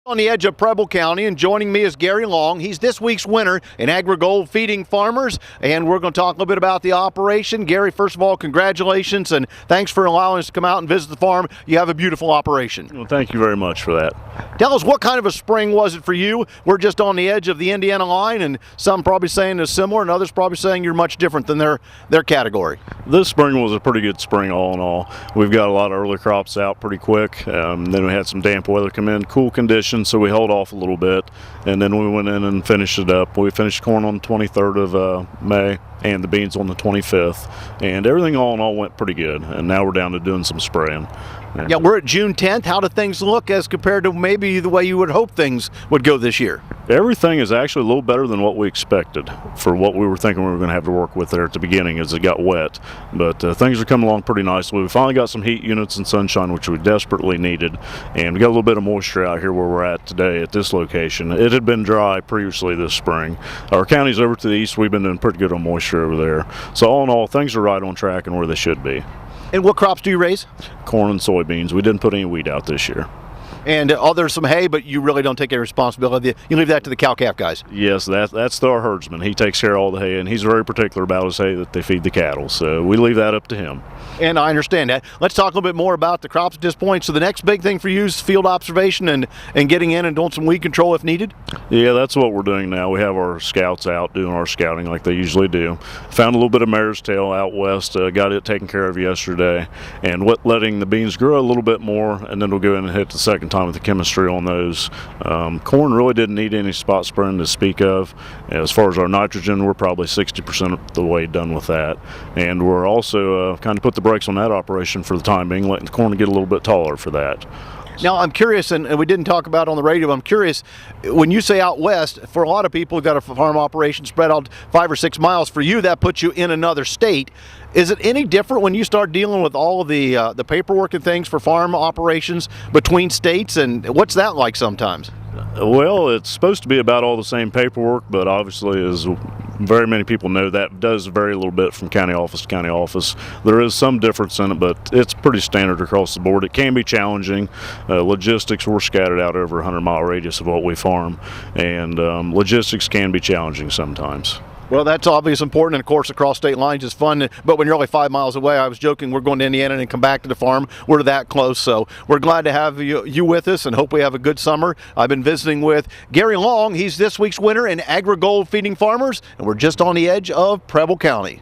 On the edge of Preble County, and joining me is Gary Long. He's this week's winner in AgriGold Feeding Farmers, and we're going to talk a little bit about the operation. Gary, first of all, congratulations, and thanks for allowing us to come out and visit the farm. You have a beautiful operation. Well, thank you very much for that. Tell us, what kind of a spring was it for you? We're just on the edge of the Indiana line, and some probably saying it's similar, and others probably saying you're much different than their category. This spring was a pretty good spring all in all. We've got a lot of early crops out pretty quick. Then we had some damp weather come in, cool conditions, so we held off a little bit, and then we went in and finished it up. We finished corn on the 23rd of May and the beans on the 25th, and everything all in all went pretty good, and now we're down to doing some spraying. Yeah, we're at June 10th. How do things look as compared to maybe the way you would hope things would go this year? Everything is actually a little better than what we expected for what we were thinking we were going to have to work with there at the beginning as it got wet. But things are coming along pretty nicely. We finally got some heat units and sunshine, which we desperately needed, and we got a little bit of moisture out here where we're at today at this location. It had been dry previously this spring. Our counties over to the east, we've been doing pretty good on moisture over there. So all in all, things are right on track and where they should be. And what crops do you raise? Corn and soybeans. We didn't put any wheat out this year. And there's some hay, but you really don't take any responsibility. You leave that to the cow-calf guys. Yes, that's our herdsman. He takes care of all the hay, and he's very particular about his hay that they feed the cattle. So we leave that up to him. And I understand that. Let's talk a little bit more about the crops at this point. So the next big thing for you is field observation and getting in and doing some weed control if needed? Yeah, that's what we're doing now. We have our scouts out doing our scouting like they usually do. Found a little bit of mare's tail out west, got it taken care of yesterday, and letting the beans grow a little bit more, and then we'll go in and hit the second time with the chemistry on those. Corn really didn't need any spot spraying to speak of. As far as our nitrogen, we're probably 60% of the way done with that, and we're also kind of put the brakes on that operation for the time being, letting the corn get a little bit taller for that. Now, I'm curious, and we didn't talk about it on the radio, but I'm curious, when you say out west, for a lot of people who've got a farm operation spread out 5 or 6 miles, for you that puts you in another state. Is it any different when you start dealing with all of the paperwork and things for farm operations between states, and what's that like sometimes? Well, it's supposed to be about all the same paperwork, but obviously, as very many people know, that does vary a little bit from county office to county office. There is some difference in it, but it's pretty standard across the board. It can be challenging. Logistics, we're scattered out over a 100-mile radius of what we farm, and logistics can be challenging sometimes. Well, that's obviously important, and of course, across state lines is fun, but when you're only 5 miles away, I was joking, we're going to Indiana and come back to the farm. We're that close, so we're glad to have you with us and hope we have a good summer. I've been visiting with Gary Long. He's this week's winner in AgriGold Feeding Farmers, and we're just on the edge of Preble County.